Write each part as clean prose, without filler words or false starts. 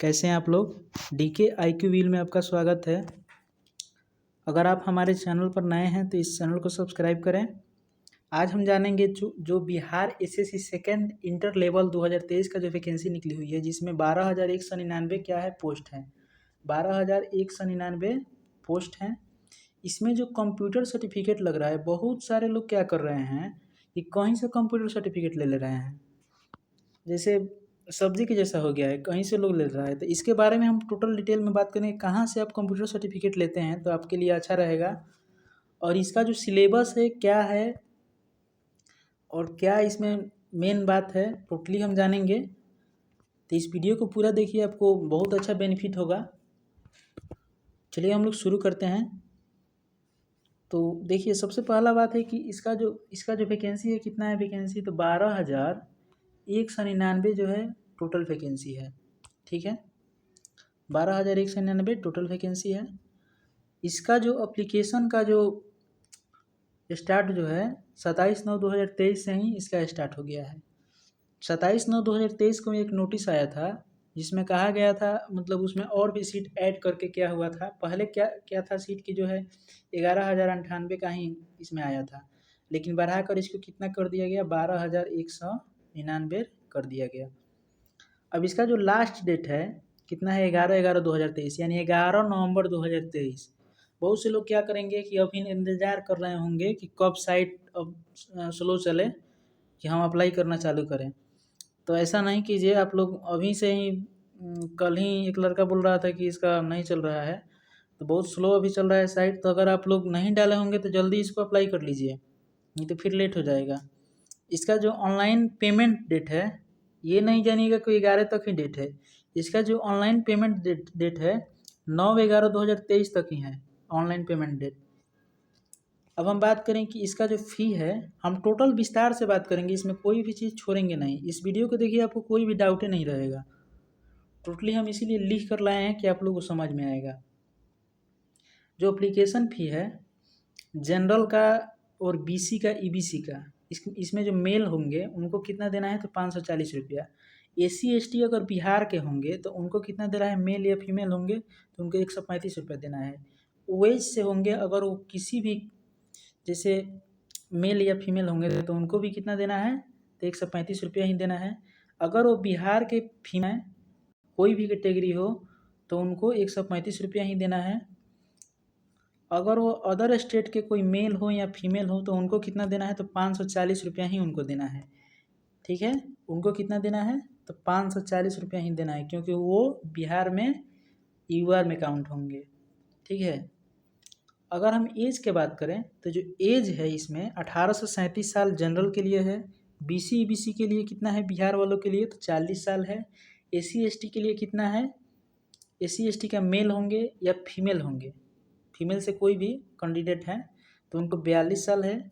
कैसे हैं आप लोग। डीके आईक्यू व्हील में आपका स्वागत है। अगर आप हमारे चैनल पर नए हैं तो इस चैनल को सब्सक्राइब करें। आज हम जानेंगे जो Bihar SSC second inter level 2023 का जो वैकेंसी निकली हुई है, जिसमें 12,199 क्या है पोस्ट हैं। 12,199 पोस्ट हैं। इसमें जो कंप्यूटर सर्टिफिकेट लग रहा है, बहुत सारे लोग क्या कर रहे हैं कि कहीं से कंप्यूटर सर्टिफिकेट ले रहे हैं, जैसे सब्जी के जैसा हो गया है, कहीं से लोग ले रहा है। तो इसके बारे में हम टोटल डिटेल में बात करेंगे, कहाँ से आप कंप्यूटर सर्टिफिकेट लेते हैं तो आपके लिए अच्छा रहेगा, और इसका जो सिलेबस है क्या है और क्या इसमें मेन बात है, टोटली हम जानेंगे। तो इस वीडियो को पूरा देखिए, आपको बहुत अच्छा बेनिफिट होगा। चलिए हम लोग शुरू करते हैं। तो देखिए, सबसे पहला बात है कि इसका जो वैकेंसी है, कितना है वैकेंसी, तो 12,199 जो है टोटल वैकेंसी है। ठीक है, 12,199 टोटल वैकेंसी है। इसका जो एप्लीकेशन का जो स्टार्ट जो है 27/9/2023 से ही इसका स्टार्ट हो गया है। 27/9/2023 को एक नोटिस आया था, जिसमें कहा गया था, मतलब उसमें और भी सीट ऐड करके क्या हुआ था, पहले क्या क्या था, सीट की जो है 11,098 का ही इसमें आया था, लेकिन बढ़ाकर इसको कितना कर दिया गया, 12,199 कर दिया गया। अब इसका जो लास्ट डेट है कितना है, 11/11/2023, यानी 11 नवंबर 2023। बहुत से लोग क्या करेंगे कि अभी इंतज़ार कर रहे होंगे कि कब साइट अब स्लो चले कि हम अप्लाई करना चालू करें। तो ऐसा नहीं कीजिए आप लोग अभी से ही। कल ही एक लड़का बोल रहा था कि इसका नहीं चल रहा है, तो बहुत स्लो अभी चल रहा है साइट। तो अगर आप लोग नहीं डाले होंगे तो जल्दी इसको अप्लाई कर लीजिए, नहीं तो फिर लेट हो जाएगा। इसका जो ऑनलाइन पेमेंट डेट है, ये नहीं जानिएगा कोई 11 तक ही डेट है। इसका जो ऑनलाइन पेमेंट डेट है 9/11/2023 तक ही है ऑनलाइन पेमेंट डेट। अब हम बात करें कि इसका जो फ़ी है, हम टोटल विस्तार से बात करेंगे, इसमें कोई भी चीज़ छोड़ेंगे नहीं। इस वीडियो को देखिए, आपको कोई भी डाउट ही नहीं रहेगा। टोटली हम इसीलिए लिख कर लाए हैं कि आप लोगों को समझ में आएगा। जो एप्लीकेशन फ़ी है जनरल का और बीसी का, ईबीसी का, इसमें जो मेल होंगे उनको कितना देना है, तो 540 रुपया। एससी एसटी अगर बिहार के होंगे तो उनको कितना देना है, मेल या फीमेल होंगे तो उनको 135 रुपया देना है। ओएज से होंगे, अगर वो किसी भी जैसे मेल या फीमेल होंगे तो उनको भी कितना देना है, तो 135 रुपया ही देना है। अगर वो बिहार के फीमेल कोई भी कैटेगरी हो तो उनको 135 रुपया ही देना है। अगर वो अदर स्टेट के कोई मेल हो या फीमेल हो तो उनको कितना देना है, तो 540 रुपया ही उनको देना है। ठीक है, उनको कितना देना है, तो 540 रुपया ही देना है, क्योंकि वो बिहार में यूआर में काउंट होंगे। ठीक है, अगर हम एज के बात करें तो जो एज है इसमें 18 से 37 साल जनरल के लिए है। बीसी ईबीसी के लिए कितना है, बिहार वालों के लिए तो 40 साल है। एससी एसटी के लिए कितना है, एससी एसटी का मेल होंगे या फीमेल होंगे, फीमेल से कोई भी कैंडिडेट हैं तो उनको 42 साल है।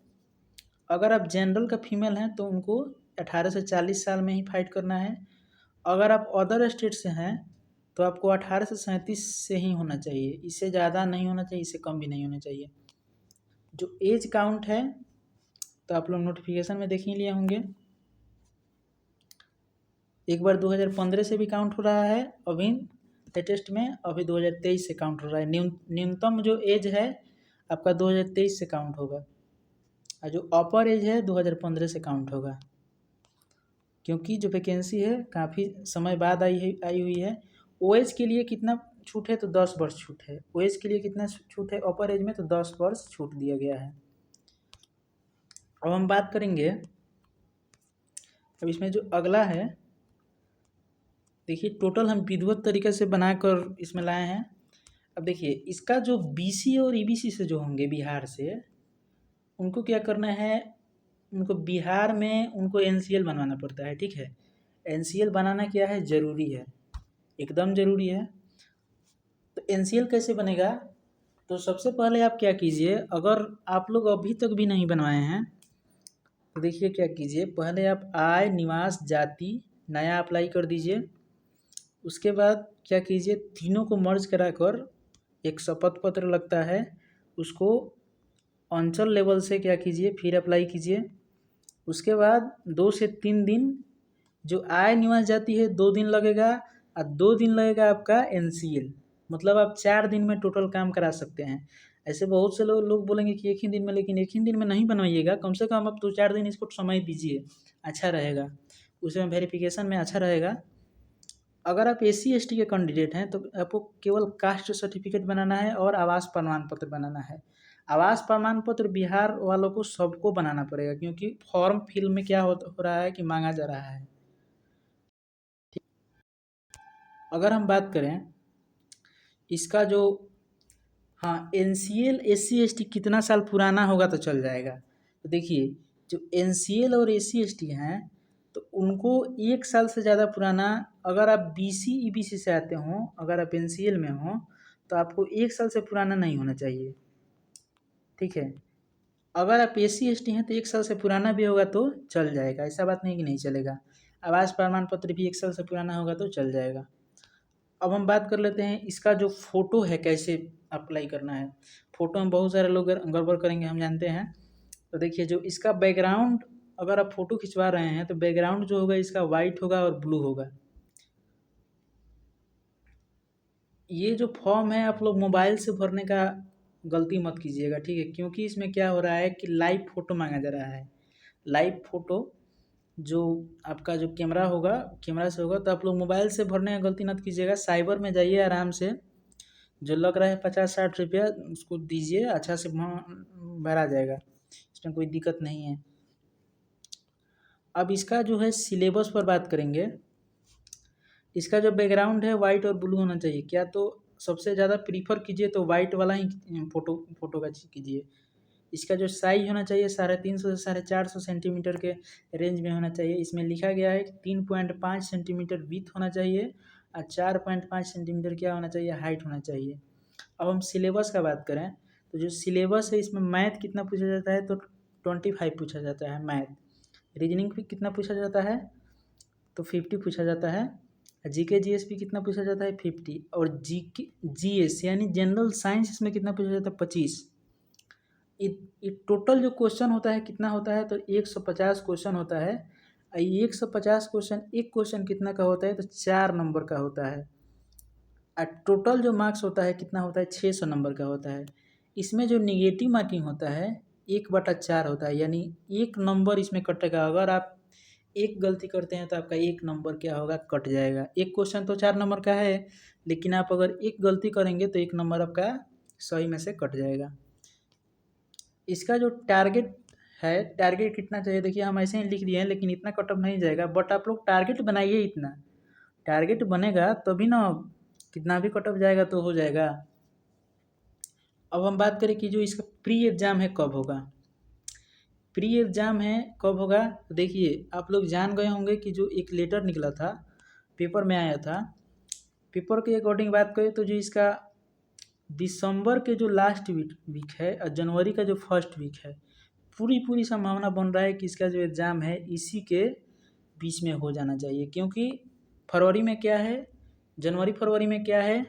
अगर आप जनरल का फीमेल हैं तो उनको 18 से 40 साल में ही फाइट करना है। अगर आप अदर स्टेट से हैं तो आपको 18 से 37 से ही होना चाहिए, इससे ज़्यादा नहीं होना चाहिए, इससे कम भी नहीं होना चाहिए। जो एज काउंट है तो आप लोग नोटिफिकेशन में देख ही लिए होंगे, एक बार 2015 से भी काउंट हो रहा है, अभी लेटेस्ट में अभी 2023 से काउंट हो रहा है। न्यूनतम जो एज है आपका 2023 से काउंट होगा, और जो अपर एज है 2015 से काउंट होगा, क्योंकि जो वैकेंसी है काफ़ी समय बाद आई हुई है। ओएज के लिए कितना छूट है, तो 10 वर्ष छूट है। ओएज के लिए कितना छूट है, अपर एज में तो 10 वर्ष छूट दिया गया है। अब हम बात करेंगे, अब इसमें जो अगला है, देखिए टोटल हम विधिवत तरीके से बनाकर इसमें लाए हैं। अब देखिए, इसका जो बीसी और ईबीसी से जो होंगे बिहार से, उनको क्या करना है, उनको बिहार में उनको एनसीएल बनवाना पड़ता है। ठीक है, एनसीएल बनाना क्या है, ज़रूरी है, एकदम ज़रूरी है। तो एनसीएल कैसे बनेगा, तो सबसे पहले आप क्या कीजिए, अगर आप लोग अभी तक भी नहीं बनवाए हैं तो देखिए क्या कीजिए, पहले आप आय निवास जाति नया अप्लाई कर दीजिए। उसके बाद क्या कीजिए, तीनों को मर्ज कराकर एक शपथ पत्र लगता है, उसको अंचल लेवल से क्या कीजिए, फिर अप्लाई कीजिए। उसके बाद 2 से 3 दिन जो आय निवास जाति है 2 दिन लगेगा, और 2 दिन लगेगा आपका NCL, मतलब आप 4 दिन में टोटल काम करा सकते हैं। ऐसे बहुत से लोग बोलेंगे कि एक ही दिन में, लेकिन एक ही दिन में नहीं बनवाइएगा, कम से कम आप 2-4 दिन इसको समय दीजिए, अच्छा रहेगा, उसमें वेरिफिकेशन में अच्छा रहेगा। अगर आप SC/ST के कैंडिडेट हैं तो आपको केवल कास्ट सर्टिफिकेट बनाना है और आवास प्रमाण पत्र बनाना है। आवास प्रमाण पत्र बिहार वालों को सबको बनाना पड़ेगा, क्योंकि फॉर्म फिल में क्या हो रहा है कि मांगा जा रहा है। अगर हम बात करें इसका जो NCL SC/ST कितना साल पुराना होगा तो चल जाएगा। तो देखिए, जो NCL और SC/ST हैं तो उनको 1 साल से ज़्यादा पुराना, अगर आप BC EBC से आते हों, अगर आप NCL में हों तो आपको 1 साल से पुराना नहीं होना चाहिए, ठीक है। अगर आप SC/ST हैं तो 1 साल से पुराना भी होगा तो चल जाएगा, ऐसा बात नहीं कि नहीं चलेगा। आवास प्रमाण पत्र भी 1 साल से पुराना होगा तो चल जाएगा। अब हम बात कर लेते हैं इसका जो फ़ोटो है कैसे अप्लाई करना है। फ़ोटो में बहुत सारे लोग गड़बड़ करेंगे, हम जानते हैं। तो देखिए, जो इसका बैकग्राउंड, अगर आप फ़ोटो खिंचवा रहे हैं तो बैकग्राउंड जो होगा इसका वाइट होगा और ब्लू होगा। ये जो फॉर्म है आप लोग मोबाइल से भरने का गलती मत कीजिएगा, ठीक है, क्योंकि इसमें क्या हो रहा है कि लाइव फ़ोटो मांगा जा रहा है। लाइव फ़ोटो जो आपका जो कैमरा होगा, कैमरा से होगा, तो आप लोग मोबाइल से भरने का गलती मत कीजिएगा। साइबर में जाइए आराम से, जो लग रहा है 50-60 रुपया उसको दीजिए, अच्छा से भरा जाएगा, इसमें कोई दिक्कत नहीं है। अब इसका जो है सिलेबस पर बात करेंगे। इसका जो बैकग्राउंड है वाइट और ब्लू होना चाहिए, क्या तो सबसे ज़्यादा प्रीफर कीजिए तो वाइट वाला ही फ़ोटो का कीजिए। इसका जो साइज़ होना चाहिए 350 से 450 सेंटीमीटर के रेंज में होना चाहिए। इसमें लिखा गया है 3.5 सेंटीमीटर विड्थ होना चाहिए और 4.5 सेंटीमीटर क्या होना चाहिए, हाइट होना चाहिए। अब हम सिलेबस का बात करें तो जो सिलेबस है इसमें मैथ कितना पूछा जाता है, तो 25 पूछा जाता है मैथ। रीजनिंग भी कितना पूछा जाता है, तो 50 पूछा जाता है। GK GS भी कितना पूछा जाता है, 50। और GS यानी जनरल साइंस, इसमें कितना पूछा जाता है, 25। ये टोटल जो क्वेश्चन होता है कितना होता है, तो 150 क्वेश्चन होता है। 150 क्वेश्चन, एक क्वेश्चन कितना का होता है, तो 4 नंबर का होता है। और टोटल जो मार्क्स होता है कितना होता है, 600 नंबर का होता है। इसमें जो निगेटिव मार्किंग होता है 1/4 होता है, यानी 1 नंबर इसमें कटेगा। अगर आप एक गलती करते हैं तो आपका 1 नंबर क्या होगा, कट जाएगा। एक क्वेश्चन तो 4 नंबर का है, लेकिन आप अगर एक गलती करेंगे तो 1 नंबर आपका सही में से कट जाएगा। इसका जो टारगेट है, टारगेट कितना चाहिए, देखिए हम ऐसे ही लिख दिए हैं, लेकिन इतना कट ऑफ नहीं जाएगा, बट आप लोग टारगेट बनाइए। इतना टारगेट बनेगा तभी ना, कितना भी कट ऑफ जाएगा तो हो जाएगा। अब हम बात करें कि जो इसका प्री एग्ज़ाम है कब होगा। प्री एग्ज़ाम है कब होगा, तो देखिए आप लोग जान गए होंगे कि जो एक लेटर निकला था, पेपर में आया था, पेपर के अकॉर्डिंग बात करें तो जो इसका दिसंबर के जो लास्ट वीक है और जनवरी का जो फर्स्ट वीक है, पूरी संभावना बन रहा है कि इसका जो एग्ज़ाम है इसी के बीच में हो जाना चाहिए। क्योंकि फरवरी में क्या है, जनवरी फरवरी में क्या है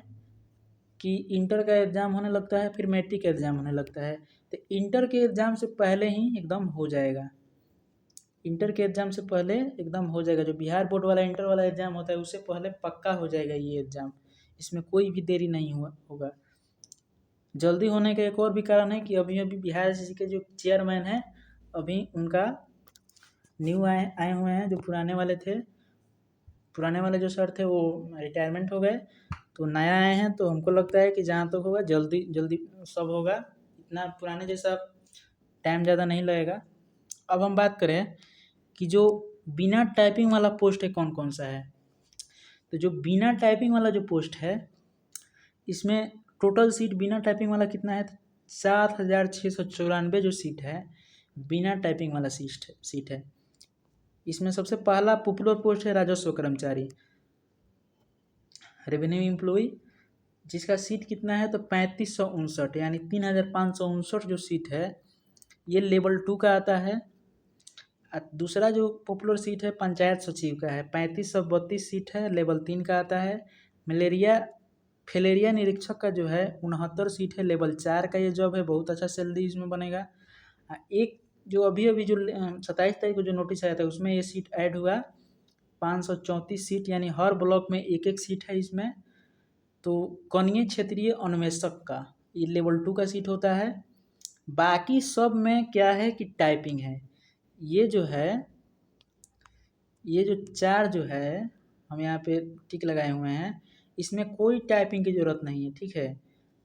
कि इंटर का एग्ज़ाम होने लगता है, फिर मैट्रिक का एग्ज़ाम होने लगता है। तो इंटर के एग्ज़ाम से पहले ही एकदम हो जाएगा, इंटर के एग्ज़ाम से पहले एकदम हो जाएगा। जो बिहार बोर्ड वाला इंटर वाला एग्ज़ाम होता है उससे पहले पक्का हो जाएगा ये एग्ज़ाम, इसमें कोई भी देरी नहीं होगा। जल्दी होने का एक और भी कारण है कि अभी बिहार SSC के जो चेयरमैन हैं, अभी उनका न्यू आए हुए हैं, जो पुराने वाले थे, पुराने वाले जो सर थे वो रिटायरमेंट हो गए, तो नया आए हैं। तो हमको लगता है कि जहाँ तक होगा जल्दी सब होगा, इतना पुराने जैसा टाइम ज़्यादा नहीं लगेगा। अब हम बात करें कि जो बिना टाइपिंग वाला पोस्ट है कौन कौन सा है, तो जो बिना टाइपिंग वाला जो पोस्ट है, इसमें टोटल सीट बिना टाइपिंग वाला कितना है, 7,694 जो सीट है बिना टाइपिंग वाला सीट है। इसमें सबसे पहला पॉपुलर पोस्ट है राजस्व कर्मचारी, रेवेन्यू एम्प्लॉई, जिसका सीट कितना है, तो 3559, यानी 3,559 जो सीट है ये लेवल 2 का आता है। दूसरा जो पॉपुलर सीट है पंचायत सचिव का है, 3532 सीट है, लेवल 3 का आता है। फैलेरिया निरीक्षक का जो है 69 सीट है, लेवल 4 का ये जॉब है, बहुत अच्छा सैलरी इसमें बनेगा। एक जो अभी जो 27 तारीख को जो नोटिस आया था उसमें ये सीट ऐड हुआ, 534 सीट, यानी हर ब्लॉक में एक एक सीट है इसमें। तो कनीय क्षेत्रीय अन्वेषक का ये लेवल 2 का सीट होता है। बाकी सब में क्या है कि टाइपिंग है। ये जो है, ये जो 4 जो है हम यहाँ पे टिक लगाए हुए हैं, इसमें कोई टाइपिंग की ज़रूरत नहीं है, ठीक है।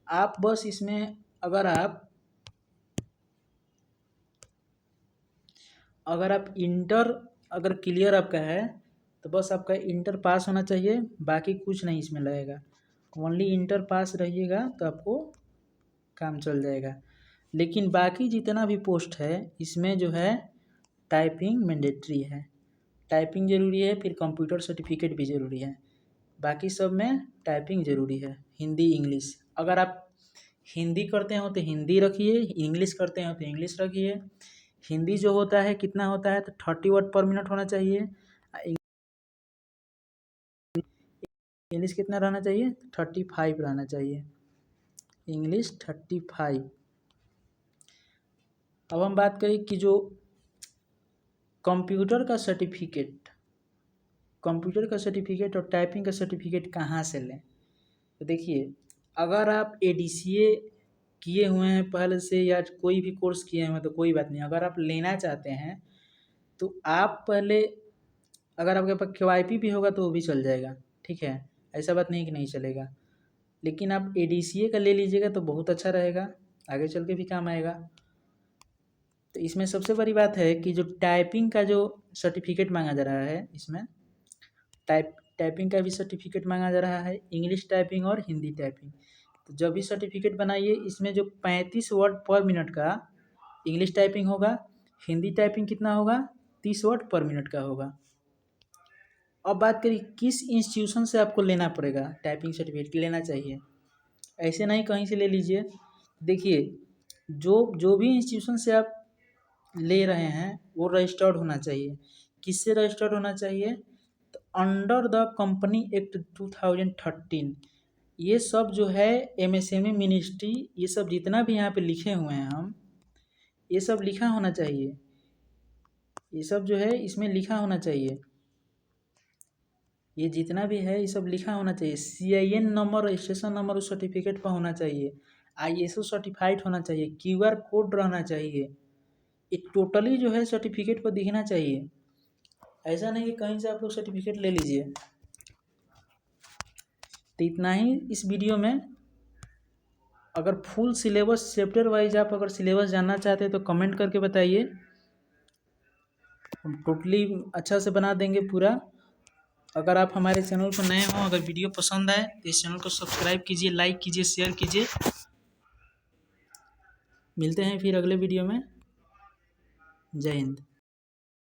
आप बस इसमें अगर आप इंटर अगर क्लियर आपका है तो बस आपका इंटर पास होना चाहिए, बाकी कुछ नहीं इसमें लगेगा। ओनली इंटर पास रहिएगा तो आपको काम चल जाएगा। लेकिन बाकी जितना भी पोस्ट है इसमें जो है टाइपिंग मैंडेटरी है, टाइपिंग ज़रूरी है, फिर कंप्यूटर सर्टिफिकेट भी ज़रूरी है। बाकी सब में टाइपिंग ज़रूरी है, हिंदी इंग्लिश। अगर आप हिंदी करते हो तो हिंदी रखिए, इंग्लिश करते हो तो इंग्लिश रखिए। हिंदी जो होता है कितना होता है तो 30 वर्ड पर मिनट होना चाहिए। इंग्लिश कितना रहना चाहिए, 35 रहना चाहिए, इंग्लिश 35। अब हम बात करें कि जो कंप्यूटर का सर्टिफिकेट और टाइपिंग का सर्टिफिकेट कहाँ से लें। तो देखिए, अगर आप ADCA किए हुए हैं पहले से या कोई भी कोर्स किए हुए हैं तो कोई बात नहीं। अगर आप लेना चाहते हैं तो आप पहले, अगर आपके पास QIP भी होगा तो वो भी चल जाएगा, ठीक है, ऐसा बात नहीं कि नहीं चलेगा। लेकिन आप ADCA का ले लीजिएगा तो बहुत अच्छा रहेगा, आगे चल के भी काम आएगा। तो इसमें सबसे बड़ी बात है कि जो टाइपिंग का जो सर्टिफिकेट मांगा जा रहा है, इसमें टाइपिंग का भी सर्टिफिकेट मांगा जा रहा है, इंग्लिश टाइपिंग और हिंदी टाइपिंग। तो जब भी सर्टिफिकेट बनाइए इसमें जो 35 वर्ड पर मिनट का इंग्लिश टाइपिंग होगा, हिंदी टाइपिंग कितना होगा, 30 वर्ड पर मिनट का होगा। अब बात करिए किस इंस्टीट्यूशन से आपको लेना पड़ेगा टाइपिंग सर्टिफिकेट लेना चाहिए। ऐसे नहीं कहीं से ले लीजिए। देखिए, जो भी इंस्टीट्यूशन से आप ले रहे हैं वो रजिस्टर्ड होना चाहिए। किससे रजिस्टर्ड होना चाहिए, तो अंडर द कंपनी एक्ट 2013। ये सब जो है MSME मिनिस्ट्री, ये सब जितना भी यहाँ पे लिखे हुए हैं हम, ये सब लिखा होना चाहिए, ये सब जो है इसमें लिखा होना चाहिए, ये जितना भी है ये सब लिखा होना चाहिए। CIN नंबर, रजिस्ट्रेशन नंबर उस सर्टिफिकेट पर होना चाहिए, ISO सर्टिफाइड होना चाहिए, QR कोड रहना चाहिए, ये टोटली जो है सर्टिफिकेट पर दिखना चाहिए। ऐसा नहीं कि कहीं से आप लोग सर्टिफिकेट ले लीजिए। तो इतना ही इस वीडियो में। अगर फुल सिलेबस चैप्टर वाइज आप अगर सिलेबस जानना चाहते हैं तो कमेंट करके बताइए, हम टोटली अच्छा से बना देंगे पूरा। अगर आप हमारे चैनल पर नए हों, अगर वीडियो पसंद आए तो इस चैनल को सब्सक्राइब कीजिए, लाइक कीजिए, शेयर कीजिए। मिलते हैं फिर अगले वीडियो में। जय हिंद।